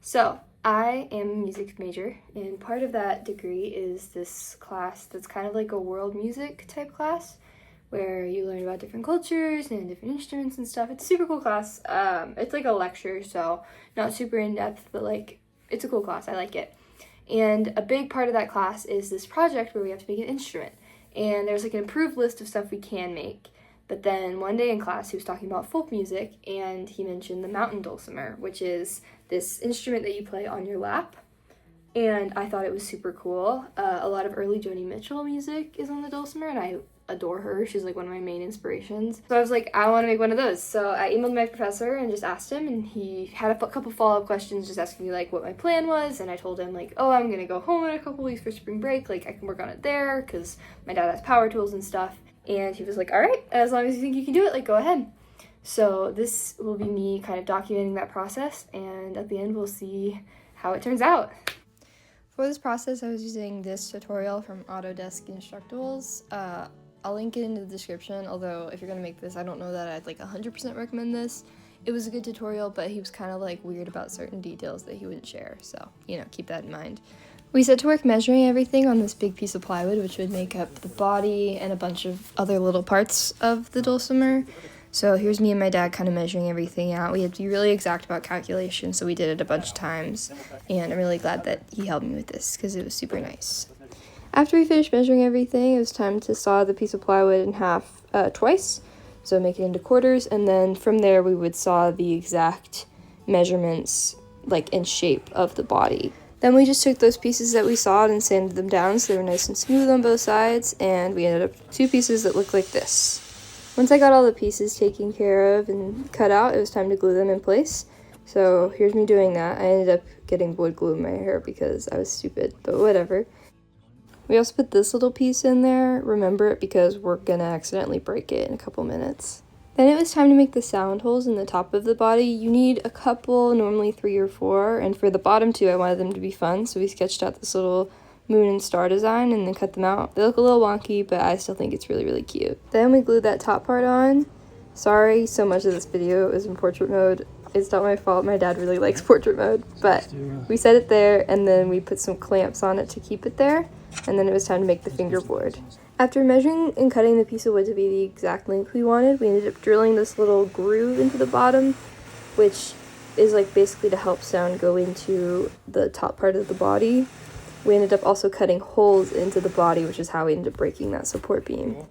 So, I am a music major, and part of that degree is this class that's kind of like a world music type class, where you learn about different cultures and different instruments and stuff. It's a super cool class. It's like a lecture, so not super in-depth, but like, it's a cool class. I like it. And a big part of that class is this project where we have to make an instrument. And there's like an approved list of stuff we can make. But then one day in class, he was talking about folk music, and he mentioned the mountain dulcimer, which is this instrument that you play on your lap. And I thought it was super cool. A lot of early Joni Mitchell music is on the dulcimer, and I adore her. She's like one of my main inspirations. So I was like, I want to make one of those. So I emailed my professor and just asked him, and he had a couple follow-up questions just asking me like what my plan was. And I told him like, oh, I'm gonna go home in a couple weeks for spring break, like I can work on it there because my dad has power tools and stuff. And he was like, all right, as long as you think you can do it, like go ahead. So this will be me kind of documenting that process, and at the end we'll see how it turns out. For this process, I was using this tutorial from Autodesk Instructables. I'll link it in the description, although if you're gonna make this, I don't know that I'd like 100% recommend this. It was a good tutorial, but he was kind of like weird about certain details that he wouldn't share, so, you know, keep that in mind. We set to work measuring everything on this big piece of plywood, which would make up the body and a bunch of other little parts of the dulcimer. So here's me and my dad kind of measuring everything out. We had to be really exact about calculation, so we did it a bunch of times, and I'm really glad that he helped me with this because it was super nice. After we finished measuring everything, it was time to saw the piece of plywood in half twice, so make it into quarters, and then from there we would saw the exact measurements, like in shape of the body. Then we just took those pieces that we sawed and sanded them down so they were nice and smooth on both sides, and we ended up with two pieces that looked like this. Once I got all the pieces taken care of and cut out, it was time to glue them in place. So here's me doing that. I ended up getting wood glue in my hair because I was stupid, but whatever. We also put this little piece in there. Remember it because we're gonna accidentally break it in a couple minutes. Then it was time to make the sound holes in the top of the body. You need a couple, normally 3 or 4, and for the bottom 2 I wanted them to be fun, so we sketched out this little moon and star design and then cut them out. They look a little wonky, but I still think it's really, really cute. Then we glued that top part on. Sorry, so much of this video is in portrait mode. It's not my fault, my dad really likes portrait mode, but we set it there and then we put some clamps on it to keep it there, and then it was time to make the fingerboard. After measuring and cutting the piece of wood to be the exact length we wanted, we ended up drilling this little groove into the bottom, which is like basically to help sound go into the top part of the body. We ended up also cutting holes into the body, which is how we ended up breaking that support beam.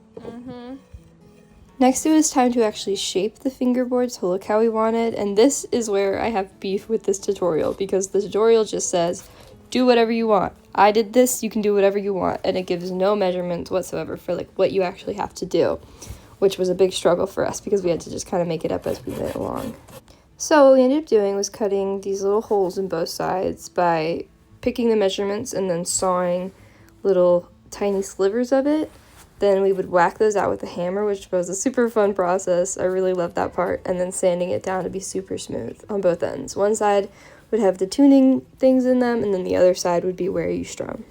Next, it was time to actually shape the fingerboard to look how we wanted, and this is where I have beef with this tutorial, because the tutorial just says, do whatever you want. I did this, you can do whatever you want, and it gives no measurements whatsoever for like what you actually have to do, which was a big struggle for us because we had to just kind of make it up as we went along. So what we ended up doing was cutting these little holes in both sides by picking the measurements and then sawing little tiny slivers of it. Then we would whack those out with a hammer, which was a super fun process. I really loved that part. And then sanding it down to be super smooth on both ends. One side would have the tuning things in them, and then the other side would be where you strum.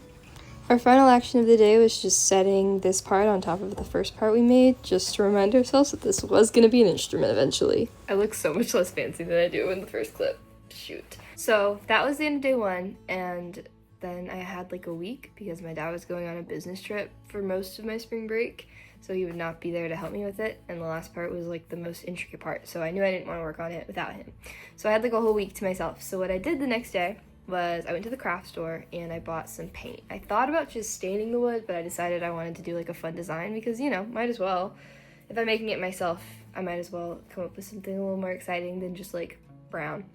Our final action of the day was just setting this part on top of the first part we made, just to remind ourselves that this was going to be an instrument eventually. I look so much less fancy than I do in the first clip. Shoot. So that was the end of day 1, and then I had like a week because my dad was going on a business trip for most of my spring break, so he would not be there to help me with it, and the last part was like the most intricate part, so I knew I didn't want to work on it without him. So I had like a whole week to myself. So what I did the next day was I went to the craft store and I bought some paint. I thought about just staining the wood, but I decided I wanted to do like a fun design because, you know, might as well. If I'm making it myself, I might as well come up with something a little more exciting than just like brown.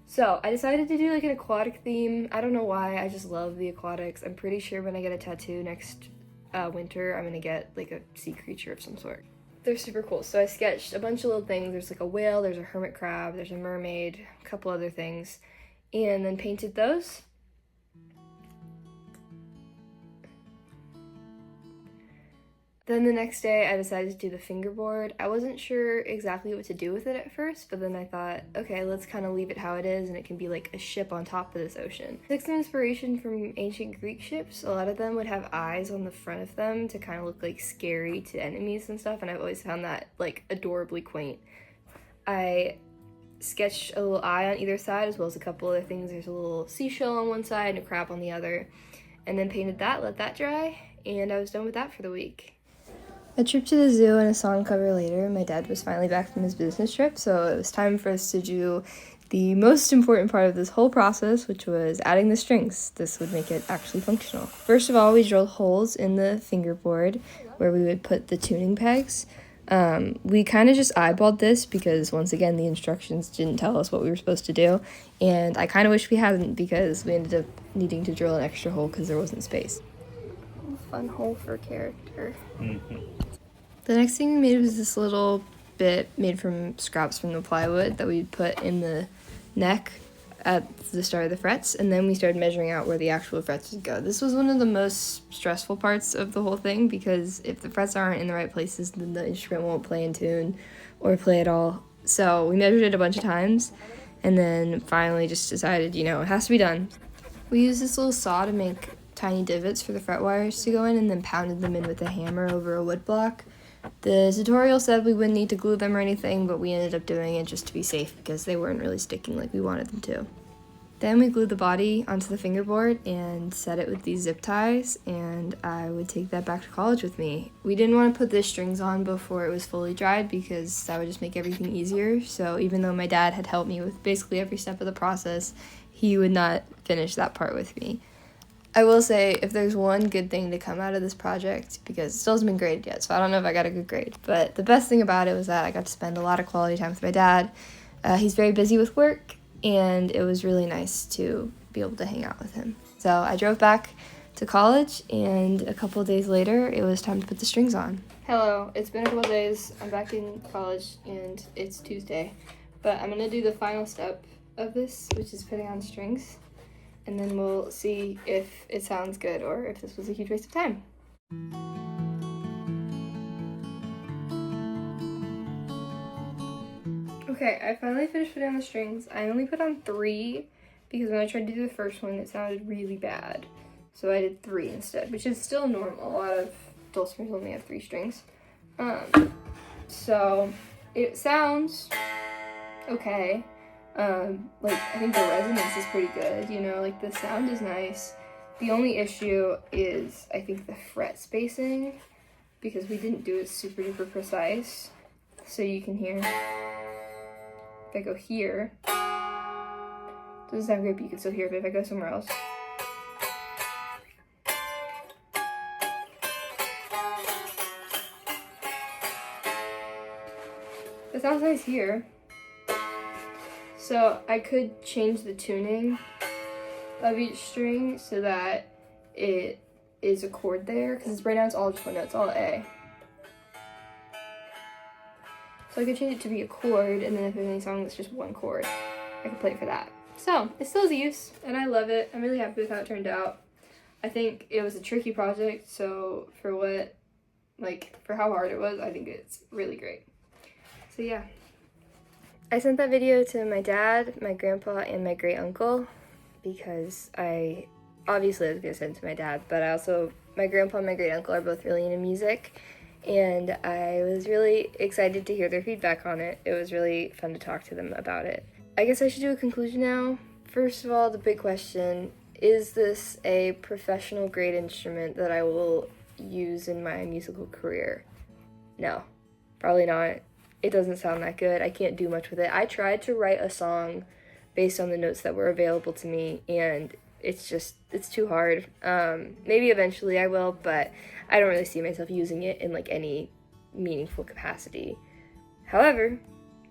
So I decided to do like an aquatic theme. I don't know why, I just love the aquatics. I'm pretty sure when I get a tattoo next winter, I'm gonna get like a sea creature of some sort. They're super cool. So I sketched a bunch of little things. There's like a whale, there's a hermit crab, there's a mermaid, a couple other things, and then painted those. Then the next day I decided to do the fingerboard. I wasn't sure exactly what to do with it at first, but then I thought, okay, let's kind of leave it how it is and it can be like a ship on top of this ocean. I took some inspiration from ancient Greek ships. A lot of them would have eyes on the front of them to kind of look like scary to enemies and stuff, and I've always found that like adorably quaint. I sketched a little eye on either side as well as a couple other things. There's a little seashell on one side and a crab on the other. And then painted that, let that dry, and I was done with that for the week. A trip to the zoo and a song cover later, my dad was finally back from his business trip, so it was time for us to do the most important part of this whole process, which was adding the strings. This would make it actually functional. First of all, we drilled holes in the fingerboard where we would put the tuning pegs. We kind of just eyeballed this because, once again, the instructions didn't tell us what we were supposed to do, and I kind of wish we hadn't because we ended up needing to drill an extra hole because there wasn't space. Fun hole for a character. The next thing we made was this little bit made from scraps from the plywood that we'd put in the neck at the start of the frets, and then we started measuring out where the actual frets would go. This was one of the most stressful parts of the whole thing because if the frets aren't in the right places, then the instrument won't play in tune or play at all. So we measured it a bunch of times and then finally just decided, it has to be done. We used this little saw to make tiny divots for the fret wires to go in and then pounded them in with a hammer over a wood block. The tutorial said we wouldn't need to glue them or anything, but we ended up doing it just to be safe because they weren't really sticking like we wanted them to. Then we glued the body onto the fingerboard and set it with these zip ties, and I would take that back to college with me. We didn't want to put the strings on before it was fully dried because that would just make everything easier, so even though my dad had helped me with basically every step of the process, he would not finish that part with me. I will say, if there's one good thing to come out of this project, because it still hasn't been graded yet, so I don't know if I got a good grade, but the best thing about it was that I got to spend a lot of quality time with my dad. He's very busy with work, and it was really nice to be able to hang out with him. So I drove back to college, and a couple of days later, it was time to put the strings on. Hello, it's been a couple of days. I'm back in college, and it's Tuesday, but I'm going to do the final step of this, which is putting on strings. And then we'll see if it sounds good or if this was a huge waste of time. Okay, I finally finished putting on the strings. I only put on 3 because when I tried to do the first one, it sounded really bad. So I did 3 instead, which is still normal. A lot of dulcimers only have 3 strings. So it sounds okay. I think the resonance is pretty good, the sound is nice. The only issue is, I think, the fret spacing, because we didn't do it super duper precise. So you can hear, if I go here, it doesn't sound great, but you can still hear it if I go somewhere else. It sounds nice here. So I could change the tuning of each string so that it is a chord there, because right now it's all just one note, it's all A. So I could change it to be a chord, and then if there's any song that's just one chord, I could play it for that. So it still has a use, and I love it. I'm really happy with how it turned out. I think it was a tricky project, so for how hard it was, I think it's really great. So yeah. I sent that video to my dad, my grandpa, and my great uncle because I was going to send it to my dad, but my grandpa and my great uncle are both really into music, and I was really excited to hear their feedback on it. It was really fun to talk to them about it. I guess I should do a conclusion now. First of all, the big question, is this a professional grade instrument that I will use in my musical career? No, probably not. It doesn't sound that good. I can't do much with it. I tried to write a song based on the notes that were available to me, and it's too hard. Maybe eventually I will, but I don't really see myself using it in any meaningful capacity. However,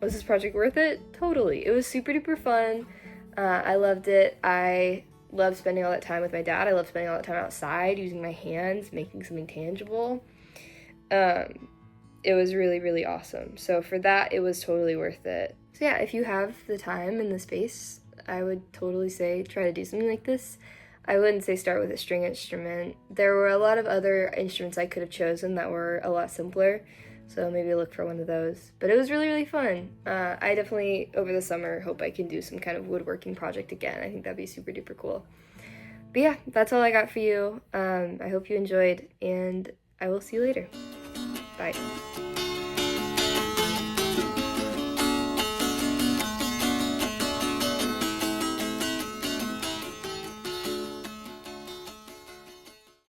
was this project worth it? Totally. It was super duper fun. I loved it. I loved spending all that time with my dad. I loved spending all that time outside, using my hands, making something tangible. It was really, really awesome. So for that, it was totally worth it. So yeah, if you have the time and the space, I would totally say try to do something like this. I wouldn't say start with a string instrument. There were a lot of other instruments I could have chosen that were a lot simpler, so maybe look for one of those. But it was really, really fun. I definitely, over the summer, hope I can do some kind of woodworking project again. I think that'd be super duper cool. But yeah, that's all I got for you. I hope you enjoyed, and I will see you later. Bye.